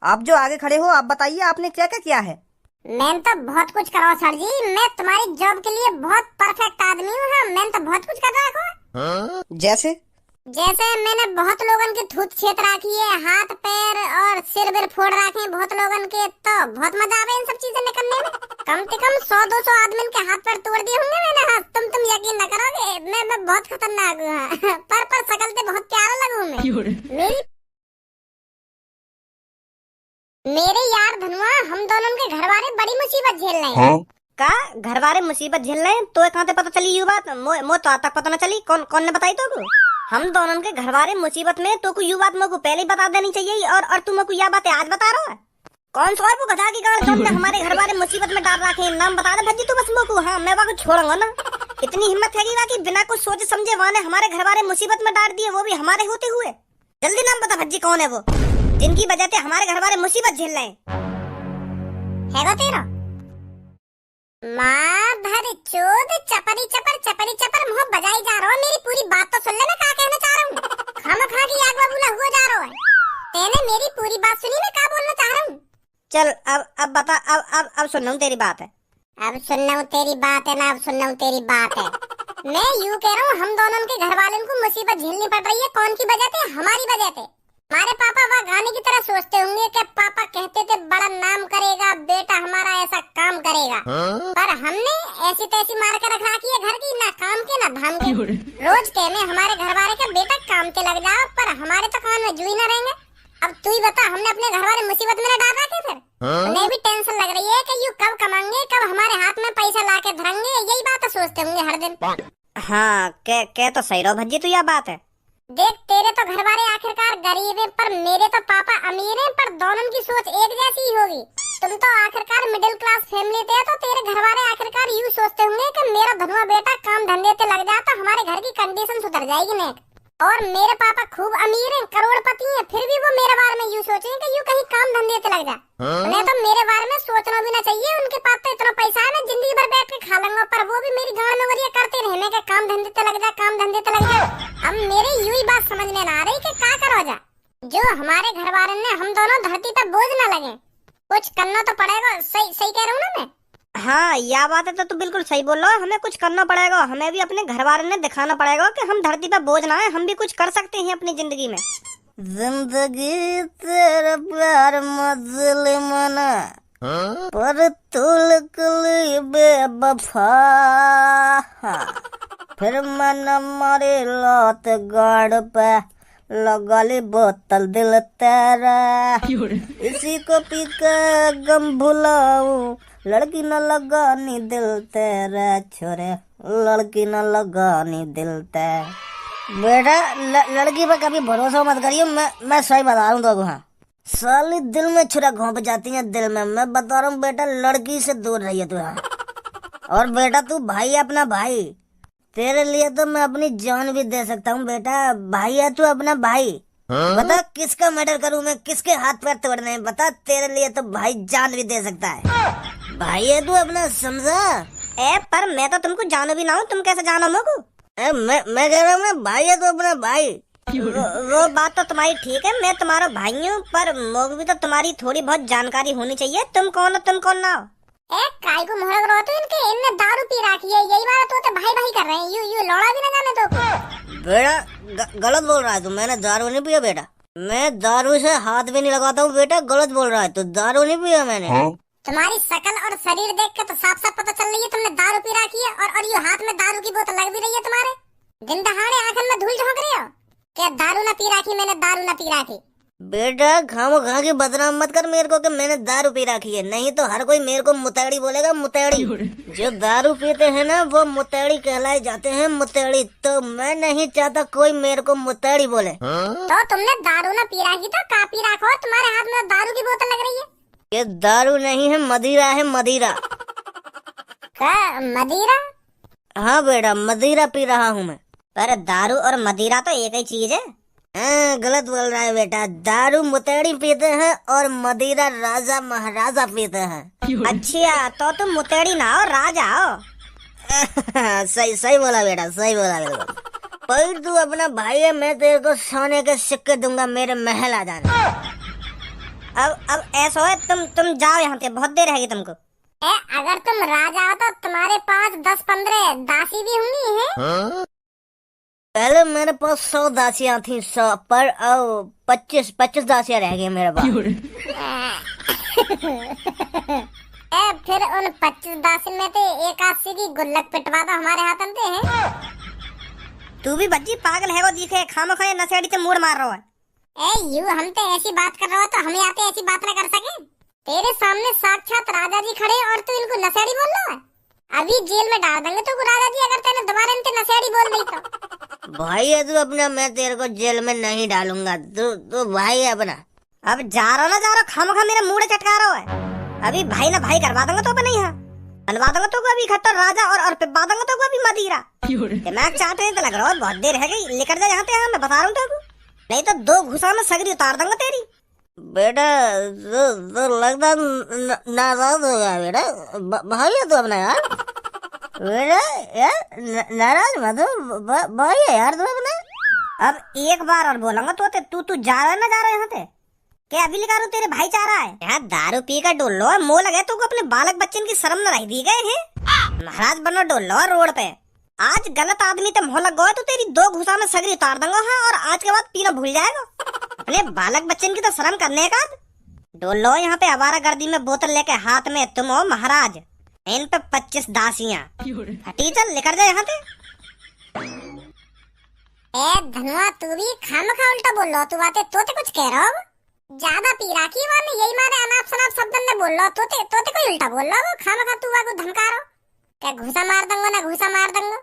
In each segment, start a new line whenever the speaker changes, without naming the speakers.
आप जो आगे खड़े हो, आप बताइए आपने क्या क्या किया है।
मैंने तो बहुत कुछ करा सर जी। मैं तुम्हारी जॉब के लिए बहुत परफेक्ट आदमी हूँ। हाँ, मैंने तो बहुत कुछ कर रखा है।
जैसे?
जैसे मैंने बहुत लोगन के थूत छेद रखी है, हाथ पैर और सिर बिर फोड़ रखे हैं बहुत लोगन के। तो बहुत मजा आवे इन सब चीजें निकलने में। कम से कम 100-200 आदमी के हाथ पैर तोड़ दिए होंगे मैंने। हाँ, तुम यकीन न करोगे, मैं बहुत खतरनाक हूँ। हाँ। पर शकल से बहुत प्यारा लगूं मैं। मेरे यार धनुआ, हम दोनों के घर वाले बड़ी मुसीबत झेल रहे हैं।
का घर वाले मुसीबत झेल रहे हैं? तो कहाँ से पता चली ये बात? मो तो आज तक पता न चली। कौन ने बताई तो को? हम दोनों के घर वाले मुसीबत में तो को यू बात मेरे को पहले ही बता देनी चाहिए। और तुम को यह बातें आज बता रहा है? कौन सा है वो गधा की गाड़ जो हमारे घर वाले मुसीबत में डाल रखे हैं? नाम बता दे भज्जी तू बस मेरे को। हाँ, मैं वाको छोड़ूंगा ना। इतनी हिम्मत है कि बिना कुछ सोचे समझे वाने हमारे घर वाले मुसीबत में डाल दिए, वो भी हमारे होते हुए। जल्दी नाम बता भज्जी, कौन है वो जिनकी वजह से हमारे घर वाले मुसीबत झेल रहे हैं?
है वो तेरा माँ भर चोद चपड़ी चपर मुँह बजाई जा रहा हो। मेरी पूरी बात तो सुन ले, मैं क्या कहना चाह रहा हूँ। खामखा की आग बबूला हुआ जा रहा है। तेने मेरी पूरी बात सुनी, मैं क्या बोलना चाह रहा हूँ।
चल अब बता। अब सुन रहा हूँ तेरी बात है।
अब सुनना हूँ तेरी बात है ना? अब सुनना हूँ तेरी बात है। मैं यूँ कह रहा हूँ, हम दोनों के घर वालों को मुसीबत झेलनी पड़ रही है। कौन की वजह से? हमारी वजह से। हमारे पापा वह गाने की तरह सोचते होंगे कि पापा कहते थे बड़ा नाम करेगा बेटा हमारा, ऐसा काम करेगा। पर हमने ऐसी तैसी मार कर रखा की है घर की, ना काम के ना धाम के। रोज कहने हमारे घर वाले का बेटा काम के लग जाओ, पर हमारे तो कान में जू ही ना रहेंगे। अब तू ही बता, हमने अपने घर वाले मुसीबत में न डाल रखे फिर? उन्हें भी टेंशन लग रही है कि यू कब कमाएंगे, कब हमारे हाथ में पैसा ला के धरेंगे। यही बात सोचते होंगे हर दिन।
हाँ, क्या तो सही रहो भज्जी तू। यह बात है।
देख, तेरे तो घर वाले आखिरकार गरीब हैं, पर मेरे तो पापा अमीर हैं। पर दोनों की सोच एक जैसी ही होगी। तुम तो आखिरकार मिडिल क्लास फैमिली थे, तो तेरे घर वाले आखिरकार यूँ सोचते होंगे कि मेरा धनुआ बेटा काम धंधे पे लग जाता, हमारे घर की कंडीशन सुधर जाएगी नेक। और मेरे पापा खूब अमीर हैं, करोड़पति हैं, फिर भी वो मेरे बारे में यूँ सोचेंगे कि यूँ कहीं काम धंधे पे लग जा। उन्हें तो मेरे बारे में सोचना भी ना चाहिए। उनके पास तो इतना पैसा है, मैं जिंदगी भर बैठ के खा लूंगा। पर वो भी मेरी गांड में वरिया करते रहने का, काम धंधे पे लग जा, काम धंधे पे लग जा। अब मेरे यूं ही बात समझ में ना आ रही कि क्या करो जा। जो हमारे घर वाले ने हम दोनों धरती पर बोझ ना लगे, कुछ करना तो पड़ेगा। सही सही कह रहा हूँ ना मैं?
हाँ, यह बात है तो तू बिल्कुल सही बोल रहा है। हमें कुछ करना पड़ेगा। हमें भी अपने घर वाले ने दिखाना पड़ेगा कि हम धरती पर बोझ ना है, हम भी कुछ कर सकते हैं अपनी जिंदगी में।
जिंदगी तेरा प्यार मजलिमना पर तुलकली बेवफा, फिर मन मारे लौत गाड़ पे लगली बोतल दिल तेरा, इसी को पी के गम भुलाऊं, लड़की न लगानी दिल तेरा छोरे, लड़की न लगानी दिल तेरा। बेटा लड़की पे कभी भरोसा मत करियो। मैं सही बता रहा हूँ तो। हाँ, साली दिल में छुरा घोंप जाती है दिल में। मैं बता रहा हूँ बेटा, लड़की से दूर रहिए तू। हाँ, और बेटा तू भाई है अपना भाई। तेरे लिए तो मैं अपनी जान भी दे सकता हूँ बेटा। भाई है तू अपना भाई। बता किसका मर्डर करूँ मैं, किसके हाथ पैर तोड़ने हैं? बता, तेरे लिए तो भाई जान भी दे सकता है। भाई है तू अपना, समझा?
पर मैं तो तुमको जानो भी ना हूँ, तुम कैसे जानो मेरे को?
मैं कह रहा हूँ भाई है तो अपना भाई।
वो बात तो तुम्हारी ठीक है, मैं तुम्हारा भाई हूँ, पर मोग भी तो तुम्हारी थोड़ी बहुत जानकारी होनी चाहिए। तुम कौन हो, तुम कौन ना हो?
काय को मोहरग रहो तो इनने दारू पी रखी है। यही बात तो भाई भाई कर रहे हैं। यू लौड़ा भी ना जाने तो।
बेटा गलत बोल रहा है तू। मैंने दारू नहीं पिया बेटा। मैं दारू से हाथ भी नहीं लगाता हूँ बेटा। गलत बोल रहा है तू। दारू नहीं पिया मैंने।
तुम्हारी शकल और शरीर देख के तो साफ साफ पता चल रही है तुमने दारू पी रखी है। और ये हाथ में दारू की बोतल लग भी रही है तुम्हारे। दिन दहाड़े आंखन में धूल झोंक रहे हो। क्या दारू ना पी रखी? मैंने दारू ना पी रखी।
बेटा खामोखा की बदनाम मत कर मेरे को कि मैंने दारू पी रखी है। नहीं तो हर कोई मेरे को मुतेड़ी बोलेगा। मुतेड़ी जो दारू पीते हैं ना वो मुतेड़ी कहलाए जाते हैं। मुतेड़ी तो मैं नहीं चाहता कोई मेरे को मुतेड़ी बोले।
तो तुमने दारू ना पी रखी तो का पी रखो? तुम्हारे हाथ में दारू की बोतल लग रही है।
ये दारू नहीं है, मदिरा है, मदिरा।
मदिरा?
हाँ बेटा, मदिरा पी रहा हूँ मैं।
पर दारू और मदिरा तो एक ही चीज है।
गलत बोल रहा है बेटा। दारू मुतेड़ी पीते हैं और मदिरा राजा महाराजा पीते हैं।
अच्छा, तो तुम मुतेड़ी ना हो, राजा हो।
सही सही बोला बेटा, सही बोला बिल्कुल। पर तू अपना भाई है, मैं तेरे को सोने के सिक्के दूंगा। मेरे महल आ जाना।
अब ऐसा है, तुम जाओ यहाँ से, बहुत देर है तुमको।
अगर तुम राजा हो तो तुम्हारे पास 10-15 दासी भी होंगी हैं?
पहले मेरे पास 100 दासियां थी, 100 पर अब 25 दासियां रह गई मेरे पास।
फिर उन 25 दासी में से एक आदमी की गुल्लक पिटवा दो, हमारे हाथ अंते हैं।
तू भी बच्ची पागल है वो, दिखे खामो खाए नशेड़ी से मूड मार रहा है।
यू हम तो ऐसी बात कर रहे हो तो हमें आते ऐसी बात न कर सके। तेरे सामने साक्षात राजा जी खड़े और तू इनको नशेड़ी बोल रहा है। अभी जेल में डाल देंगे तो राजा जी, अगर तेने दोबारा इनसे नशेड़ी बोल दी तो।
भाई है तू अपना, मैं तेरे को जेल में नहीं डालूंगा। तू भाई है अपना।
अब जा रहा खामो खा मेरा मूड चटका रहा है। अभी भाई ना भाई करवा दूंगा तो नहीं, यहाँ बनवा दूंगा तो अभी इकट्ठा राजा और पिपा दूंगा तो अभी मदीरा। दिमाग चाट रहे तो लग रहा है, बहुत देर है गई, लेकर जा यहाँ पे। मैं बता रहा हूँ तेरे को, नहीं तो 2 घुसा में सगरी उतार दूंगा तेरी।
बेटा तो लगता नाराज हो गया बेटा। भाई है तू अपना यार। बेटा यार नाराज मत हो, भाई है यार तू अपना।
अब एक बार और बोलूंगा तो तू जा रहा है ना, जा रहा है यहाँ पे क्या? अभी लिखा रू तेरे भाई चाह रहा है यहाँ दारू पी कर डोल लो, मोह लगे तो अपने बालक बच्चन की शर्म न रह दी गए हैं। महाराज बनो डोल लो रोड पे। आज गलत आदमी ते मोह लग गए तो तेरी 2 घुसा में सगरी उतार दूंगा। हाँ, और आज के बाद पीना भूल जाएगा। अपने बालक बच्चन की तो शर्म करने का। डोल लो यहाँ पे आवारा गर्दी में बोतल लेके हाथ में, तुम हो महाराज, इन पे 25 दासियां। हटी चल, लेकर जा यहाँ से।
धनुआ तू भी खामखा उल्टा बोल रहा। तू बातें तोते कुछ कह रहा हो, ज्यादा पी रखी है वाने, यही मारे अनाप शनाप शब्द में बोल रहा। तोते कोई उल्टा बोल रहा हो, खामखा तू वाको धमका रहा। क्या घुसा मार दूंगा ना घुसा मार दूंगा।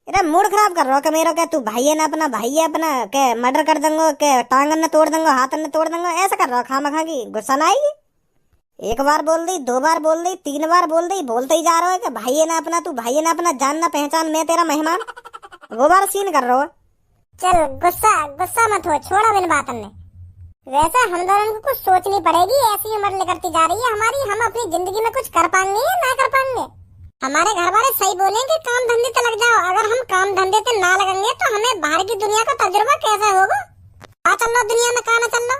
अरे मूड खराब कर रहा हो क्या मेरा? क्या तू भाई है ना अपना, भाई है अपना, क्या मर्डर कर दूंगा, क्या टांगन ने तोड़ दूंगा, हाथन ने तोड़ दूंगा, ऐसा कर रहा हो खामखा की? गुस्सा ना आएगी? 1 बार बोल दी, 2 बार बोल दी, 3 बार बोल दी, बोलते ही जा रहा है कि भाई है ना अपना, तू भाई है ना अपना, जानना पहचान, मैं तेरा मेहमान। वो बार सीन कर रहा हो।
चल गुस्सा मत हो, छोड़ा मैंने बात ने। वैसे हम दोनों को कुछ सोचनी पड़ेगी, ऐसी उम्र निकलती जा रही है हमारी, हम अपनी जिंदगी में कुछ कर पाएंगे या ना कर पाएंगे। हमारे घर वाले सही बोलेंगे काम धंधे पे लग जाओ। अगर हम काम धंधे पे ना लगेंगे तो हमें बाहर की दुनिया का तजुर्बा कैसे होगा? आ चल लो दुनिया में, कहाँ न चल लो।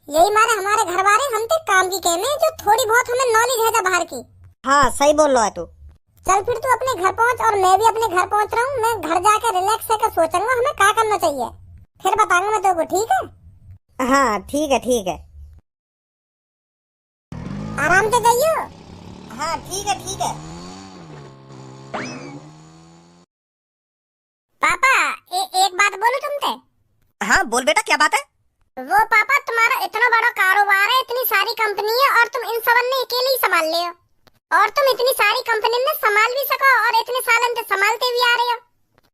यही मारे हमारे घर वाले हम तो काम की कहने, जो थोड़ी बहुत हमें नॉलेज है बाहर की।
हाँ सही बोल रहा है तू।
चल फिर तू अपने घर पहुँच और मैं भी अपने घर पहुँच रहा हूँ। मैं घर जाके रिलैक्स होकर सोचूंगा हमें क्या करना चाहिए, फिर बताऊंगा मैं तेरे को, ठीक है?
हाँ ठीक है।
आराम से जाइयो।
हाँ ठीक है।
पापा एक बात बोलूं तुमसे?
हाँ बोल बेटा, क्या बात है?
वो पापा, तुम्हारा इतना बड़ा कारोबार है, इतनी सारी कंपनी है और तुम इन सब ने अकेले ही संभाल ले हो। और तुम इतनी सारी कंपनी में संभाल भी सको और इतने साल से संभालते भी आ रहे हो।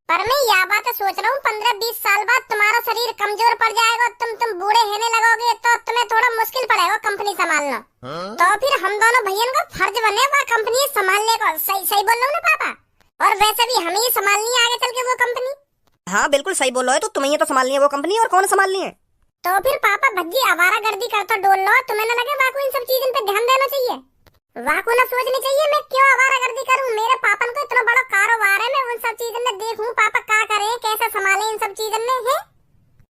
पर मैं यह बात सोच रहा हूँ 15-20 साल बाद तुम्हारा शरीर कमजोर पड़ जाएगा, तुम बूढ़े होने लगोगे तो तुम्हें थोड़ा मुश्किल पड़ेगा कंपनी संभालना। तो फिर हम दोनों भैया का फर्ज बनेगा कंपनी संभालने का। सही बोल रहा हूँ ना पापा? और वैसे भी हमें ही संभालनी है आगे चल के वो कंपनी।
हाँ बिल्कुल सही बोल रहा है, तो तुम्हें ही तो संभालनी है वो कंपनी, और कौन संभालनी है?
तो फिर पापा भज्जी आवारा गर्दी करता डोल लो, तुम्हें न लगे वाकु इन सब चीजों पे ध्यान देना चाहिए? वाकु न सोचनी चाहिए मैं क्यों आवारा गर्दी करूं? मेरे पापा को इतना बड़ा कारोबार है, मैं उन सब चीजों में देखूं पापा क्या करे, कैसे संभाले इन सब चीजों में है।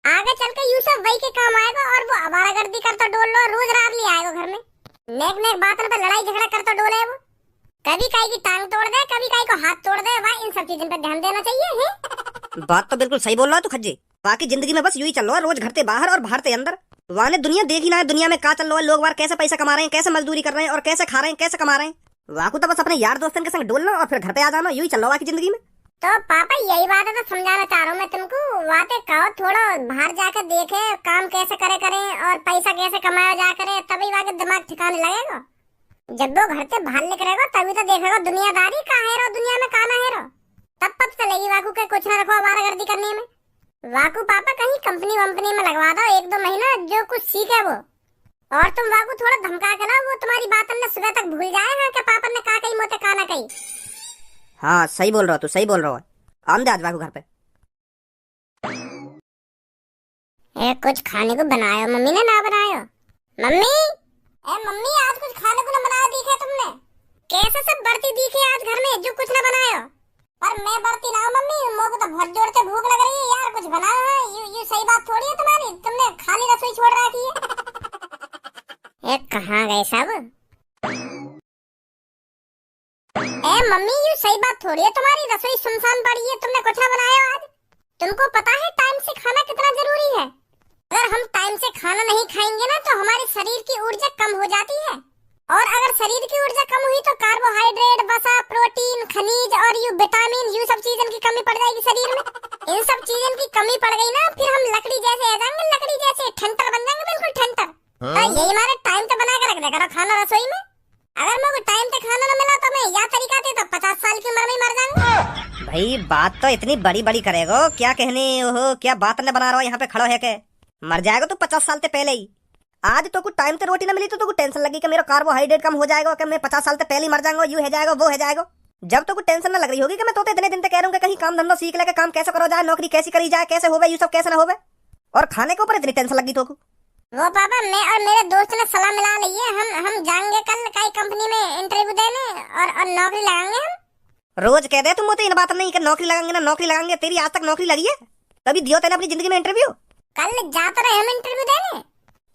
आगे चल के यूसुफ वही के काम आएगा और वो आवारा गर्दी करता डोल लो, रोज रात ले आएगा घर में, नेक बातों पर लड़ाई झगड़ा करता डोले। वो कभी काई की टांग तोड़ दे, कभी काई को हाथ तोड़ दे। भाई इन सब चीजों पे ध्यान देना चाहिए है।
बात तो बिल्कुल सही बोल रहा है तू खज्जे। बाकी जिंदगी में बस यूं ही चल रहा है, रोज घर से बाहर और बाहर से अंदर। वाने दुनिया देख ही ना है, दुनिया में क्या चल रहा है, लोग बार कैसे पैसा कमा रहे हैं, कैसे मजदूरी कर रहे हैं और कैसे खा रहे हैं, कैसे कमा रहे हैं। वाकू तो बस अपने यार दोस्तों के संग डोलना और फिर घर पे आ जाना, यूं ही चल रहा है जिंदगी में।
तो पापा यही बात है तो समझाना चाह रहा हूँ मैं तुमको। बातें कहो, थोड़ा बाहर जाकर देखे काम कैसे करे और पैसा कैसे कमाया जा करे, तभी वाके दिमाग ठिकाने लगेगा। जब वो घर से बाहर निकलेगा तभी तो देखेगा दुनियादारी का है रो, दुनिया में काना है रो, तब पता चलेगी वाकू के कुछ न रखो आवारागर्दी करने में। वाकू पापा कहीं कंपनी वंपनी में लगवा दो 1-2 महीना, जो कुछ सीखे वो। और तुम वाकू थोड़ा धमका के ना, वो तुम्हारी बात ने सुबह तक भूल जाएगा कि पापा ने कहा कही मोते कहा ना कही।
हाँ सही बोल रहा हो तू, सही बोल रहा है। आमदे आज वाकू घर पे।
कुछ खाने को बनाया मम्मी ने ना बनाया? मम्मी आज कुछ खाने को ना बनाया दिखे तुमने? कैसे सब बढ़ती दिखे आज घर में, जो कुछ ना बनाया? पर मैं बढ़ती ना मम्मी, मुझे तो बहुत जोर से भूख लग रही है यार, कुछ बनाया है। ये सही बात थोड़ी है तुम्हारी, तुमने खाली रसोई छोड़ रखी है। कहाँ गए सब? ए मम्मी, ये सही बात थोड़ी है, तुम्हारी रसोई सुनसान पड़ी है, तुमने कुछ ना बनाया आज? तुमको पता है टाइम से खाना कितना जरूरी है? अगर हम टाइम से खाना नहीं खाएंगे ना तो हमारे शरीर की ऊर्जा कम हो जाती है, और अगर शरीर की ऊर्जा कम हुई तो कार्बोहाइड्रेट, वसा, प्रोटीन, खनिज और यू विटामिन, यू सब चीजों की कमी पड़ जाएगी शरीर में। इन सब चीजों की कमी पड़ गई ना, फिर हम लकड़ी जैसे आ जाएंगे, लकड़ी जैसे ठंटर बन जाएंगे, बिल्कुल ठंटर। तो यही हमारे टाइम तो बना के रख दे करो खाना रसोई में। अगर मेरे को टाइम पे खाना न मिला तो मैं यह तरीका थे तो 50 साल की उम्र में मर जाऊंगा।
भाई बात तो इतनी बड़ी बड़ी करेगो, क्या कहने हो, क्या बात न बना रहा हो यहाँ पे खड़ो है के? मर जाएगा तो 50 साल से पहले ही। आज तो कुछ टाइम से रोटी न मिली तो कुछ टेंशन लगी कि मेरा कार्बोहाइड्रेट कम हो जाएगा, कि मैं 50 साल से पहले ही मर जाऊंगा, यू है जाएगा, वो है जाएगा। जब तो कुछ टेंशन न लग रही होगी कि मैं तो इतने दिन तक कह रहा हूँ कि कहीं काम धंधा सीख ले, काम कैसे करो जाए, नौकरी कैसी करी जाए, कैसे होवे, यू सब कैसे न होवे, और खाने के ऊपर इतनी टेंशन लगी तो।
वो पापा, मैं और मेरे दोस्त ने सलाह मिला ली है, हम जाएंगे कल कई कंपनी में इंटरव्यू देने और नौकरी लगाएंगे हम।
रोज कह दे तुम तो इन बात नहीं कि नौकरी लगाएंगे ना नौकरी लगाएंगे, तेरी आज तक नौकरी लगी है? कभी दियो तेने अपनी जिंदगी में इंटरव्यू?
कल जाते रहे हम इंटरव्यू देने।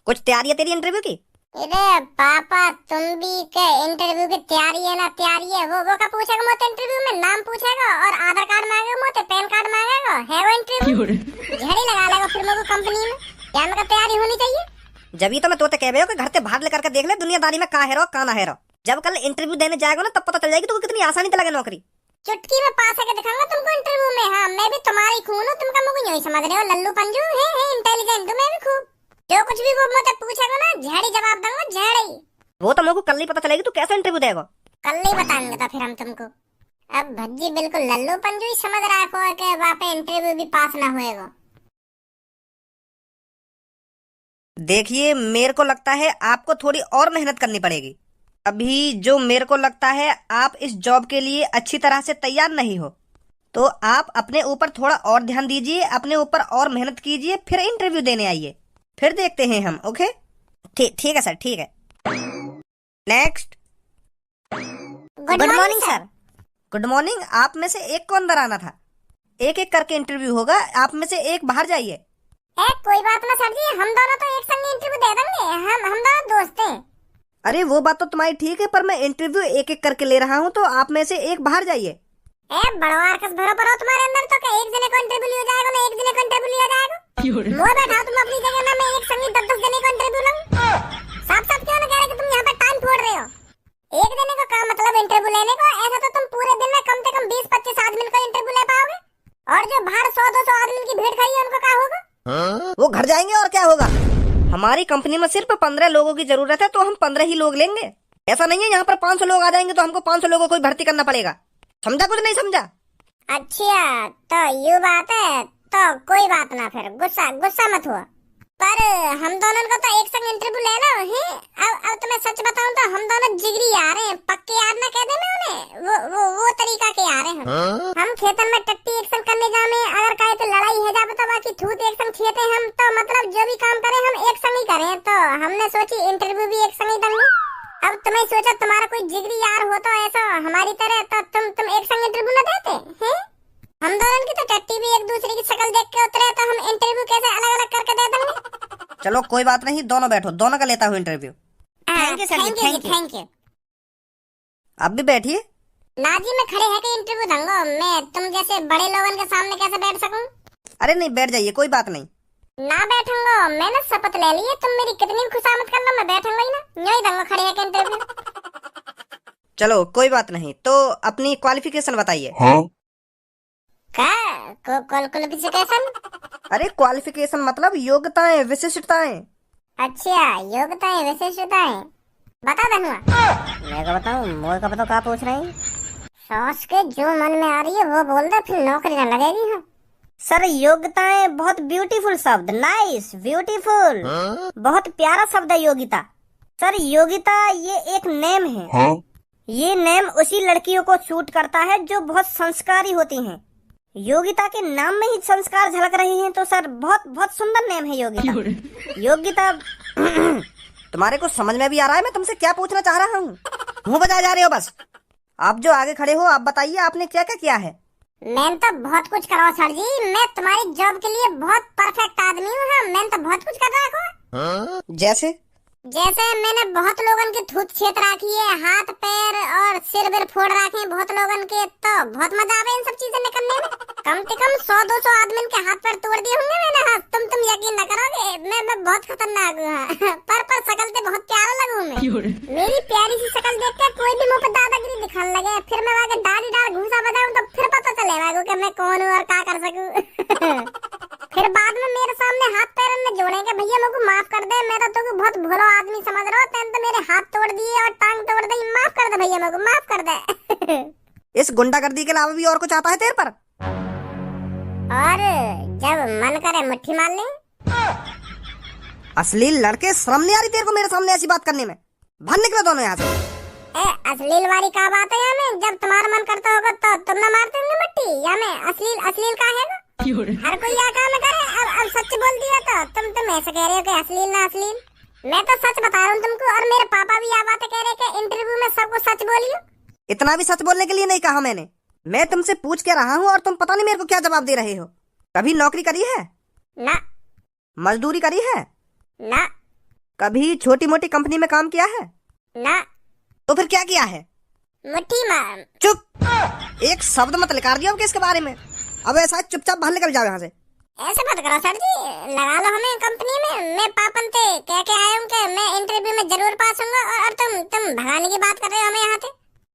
कुछ तैयारी है तेरी इंटरव्यू की?
अरे पापा, तुम भी के इंटरव्यू की तैयारी है ना? तैयारी है। वो का पूछेगा मुझे इंटरव्यू में, नाम पूछेगा और आधार कार्ड मांगेगा मुझे, पैन कार्ड मांगेगा, है वो इंटरव्यू। झड़ी लगा लेगा फिर मेरे को कंपनी में। क्या मेरे तैयारी होनी चाहिए?
जब ही तो मैं तोते कह रहे हो कि घर से बाहर लेकर के देख ले दुनियादारी में कहाँ है रो कहाँ है रो। जब कल इंटरव्यू देने जाएगा ना तब पता चल जाएगी तुमको कितनी आसानी से लगे नौकरी।
चुटकी में पास आके दिखाऊंगा तुमको इंटरव्यू में। हाँ, मैं भी तुम्हारी खून हूँ, तुम मुझे यूं ही समझ रहे हो, लल्लू पंजू है इंटेलिजेंट हूँ मैं भी खूब। जो कुछ भी वो मुझे पूछेगा ना झड़ी जवाब दूंगा, झड़ी।
वो तो मेरे को कल ही पता चलेगी तू कैसे इंटरव्यू देगा।
कल ही बताएंगे तो फिर हम तुमको। अब भज्जी बिल्कुल लल्लू पंजू ही समझ रहा है कि वहाँ पे इंटरव्यू भी पास ना होएगा।
देखिए मेरे को लगता है आपको थोड़ी और मेहनत करनी पड़ेगी। अभी जो मेरे को लगता है आप इस जॉब के लिए अच्छी तरह से तैयार नहीं हो, तो आप अपने ऊपर थोड़ा और ध्यान दीजिए, अपने ऊपर और मेहनत कीजिए, फिर इंटरव्यू देने आइए, फिर देखते हैं हम। ओके ठीक है सर, ठीक है। Next.
Good morning sir.
Good morning. आप में से एक को अंदर आना था, एक एक करके इंटरव्यू होगा, आप में से एक बाहर जाइए।
कोई बात ना सर जी, हम दोनों तो एक संग इंटरव्यू दे देंगे, हम दोनों दोस्त हैं।
अरे वो बात तो तुम्हारी ठीक है, पर मैं इंटरव्यू एक एक करके ले रहा हूँ, तो आप में से एक बाहर जाइए।
बड़वार कस भरो परो तुम्हारे अंदर, तो क्या एक जने को इंटरव्यू लिया जाएगा ना एक जने को इंटरव्यू लिया जाएगा? वो बैठा तुम अपनी जगह ना, मैं एक संग 10-10 जने को इंटरव्यू लूं। साफ साफ क्यों ना कह रहे कि तुम यहाँ पे टाइम फोड़ रहे हो? एक जने का काम मतलब इंटरव्यू लेने को, ऐसा तो तुम पूरे दिन में कम से कम 20-25 आदमी का इंटरव्यू ले पाओगे, और जो बाहर 100-200 आदमी की भीड़ खड़ी है उनको क्या होगा?
वो घर जाएंगे और क्या होगा। हमारी कंपनी में सिर्फ 15 लोगों की जरूरत है, तो हम 15 ही लोग लेंगे। ऐसा नहीं है यहाँ पर 500 लोग आ जाएंगे तो हमको 500 लोगों को भर्ती करना पड़ेगा। समझा कुछ नहीं समझा?
अच्छा तो ये बात है, तो कोई बात ना, फिर गुस्सा मत हुआ। पर हम दोनों को तो एक संग इंटरव्यू ले लो है। अब तो मैं सच बताऊं तो हम दोनों जिगरी यार हैं, पक्के यार ना कह दे मैं उन्हें, वो तरीका के यार हैं हम खेतन में टट्टी एक संग करने जामे, अगर कहे तो लड़ाई है जावे तो बाकी थूत एक संग छीते हम, तो मतलब जो भी काम करें हम एक संग ही करें। तो हमने सोची इंटरव्यू भी एक संग ही देंगे। अब तुम्हें सोचा तुम्हारा कोई जिगरी यार हो तो ऐसा हमारी तरह, तो तुम एक संग इंटरव्यू न देते हैं? हम दोनों की तो टट्टी भी एक दूसरे की शक्ल देख के उतरे, तो हम इंटरव्यू कैसे अलग अलग करके दे देंगे?
चलो कोई बात नहीं, दोनों बैठो, दोनों का लेता हूँ interview.
Thank you sir, thank you.
आप भी बैठिए।
ना जी, मैं खड़े है के इंटरव्यू दूंगा, मैं तुम जैसे बड़े लोगों के सामने कैसे बैठ सकूं?
अरे नहीं, बैठ जाइए, कोई बात नहीं।
ना बैठूंगा, मैंने शपथ ले ली है, तुम मेरी कितनी भी खुशामद कर लो, मैं बैठूंगा ही ना, यूं ही दूंगा खड़े है के इंटरव्यू।
चलो कोई बात नहीं, तो अपनी क्वालिफिकेशन बताइए।
क्वालिफिकेशन?
अरे क्वालिफिकेशन मतलब योग्यताएं, विशिष्टताएं।
अच्छा, योग्यताएं विशिष्टताएं बता धनुआ।
मैं क्या बताऊं, मोर का बताओ, क्या पूछ रहे हैं?
सोच के जो मन में आ रही है वो बोल दे, फिर नौकरी न लगेगी। हाँ
सर, योग्यताएं बहुत ब्यूटीफुल शब्द, नाइस, ब्यूटीफुल, बहुत प्यारा शब्द है योग्यता। सर योग्यता ये एक नेम है। ये नेम उसी लड़कियों को सूट करता है जो बहुत संस्कारी होती हैं। योग्यता के नाम में ही संस्कार झलक रहे हैं, तो सर बहुत बहुत सुंदर नेम है योग्यता। योग्यता
तुम्हारे को समझ में भी आ रहा है मैं तुमसे क्या पूछना चाह रहा हूँ? मुंह बजा जा रहे हो बस। आप जो आगे खड़े हो आप बताइए आपने क्या क्या किया है?
मैंने तो बहुत कुछ करा सर जी, मैं तुम्हारी जॉब के लिए बहुत परफेक्ट आदमी हूँ। हाँ, मैंने तो बहुत कुछ कर रखा है।
जैसे?
जैसे मैंने बहुत लोगन के थूत छेद राखी है, हाथ पैर और सिर बिर फोड़ राखे हैं बहुत लोगन के, तो बहुत मजा आवे इन सब चीजें निकलने में। कम से कम 100-200 आदमी के हाथ पैर तोड़ दिए होंगे मैंने। हाँ, तुम यकीन न करोगे, मैं बहुत खतरनाक हूँ। हाँ। पर शकल से बहुत प्यारा लगूं मैं। मेरी प्यारी सी शकल देख कर कोई भी मुंह पे दादागिरी दिखाने लगे, फिर मैं वहाँ डाली डाल घूसा बजाऊं तो फिर पता चलेगा कि मैं कौन हूँ और क्या कर सकूं। फिर बाद में मेरे सामने हाथ पैर में जोड़ेंगे, भैया मेरे को माफ कर दे, मैं तो तुझे बहुत भोला आदमी समझ रहा हूँ, तेन तो मेरे हाथ तोड़ दिए और टांग तोड़ दी, माफ कर दे भैया, मेरे को माफ कर दे।
इस गुंडागर्दी के अलावा भी और कुछ आता है तेरे पर?
और जब मन करे मुट्ठी मार ले।
अश्लील लड़के, शर्म नहीं आ रही तेरे को मेरे सामने ऐसी बात करने में? भाग निकलो दोनों यहाँ से।
अश्लील वाली क्या बात है यहाँ में? जब तुम्हारा मन करता होगा तो तुम ना मारते होंगे मुट्ठी, या में अश्लील का है ना? हर कोई यह काम करे। अब सच बोल दिया तो तुम ऐसे कह रहे हो कि अश्लील ना अश्लील। मैं तो सच बता रहा हूँ तुमको, और मेरे पापा भी यह बातें कह रहे कि इंटरव्यू में सबको सच बोलियो।
इतना भी सच बोलने के लिए नहीं कहा मैंने। मैं तुमसे पूछ के रहा हूँ और तुम पता नहीं मेरे को क्या जवाब दे रहे हो। कभी नौकरी करी है?
ना।
मजदूरी करी है?
ना।
कभी छोटी मोटी कंपनी में काम किया है?
ना।
तो फिर क्या किया है?
मुट्ठी मार।
चुप, एक शब्द मत निकाल दिया इसके बारे में। अब ऐसा चुपचाप बाहर निकल जाओ यहाँ से।
ऐसे मत करो सर जी, लगा लो हमें कंपनी में। मैं पापन थे कह के आया हूँ कि मैं इंटरव्यू में जरूर पास होऊंगा, और तुम भगाने की बात कर रहे हो हमें यहाँ से।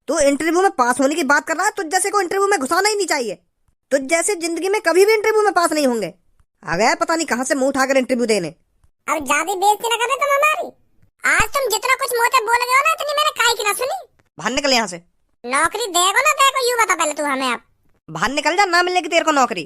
तू इंटरव्यू में पास होने की बात कर रहा है? तुझ जैसे को इंटरव्यू में घुसाना ही नहीं चाहिए। तुझ जैसे जिंदगी में कभी भी इंटरव्यू में पास नहीं होंगे। आ गया पता नहीं कहाँ से मुंह उठाकर इंटरव्यू देने।
अब ज्यादा बेइज्जती न करे तुम हमारी। आज तुम जितना कुछ मुँह से बोल गए हो ना, इतनी मैंने काहे की ना सुनी।
बाहर निकल यहाँ से।
नौकरी देगो ना देखो, यूँ बता पहले तू हमें। अब
बाहर निकल जा, ना मिलेगी तेरे को नौकरी।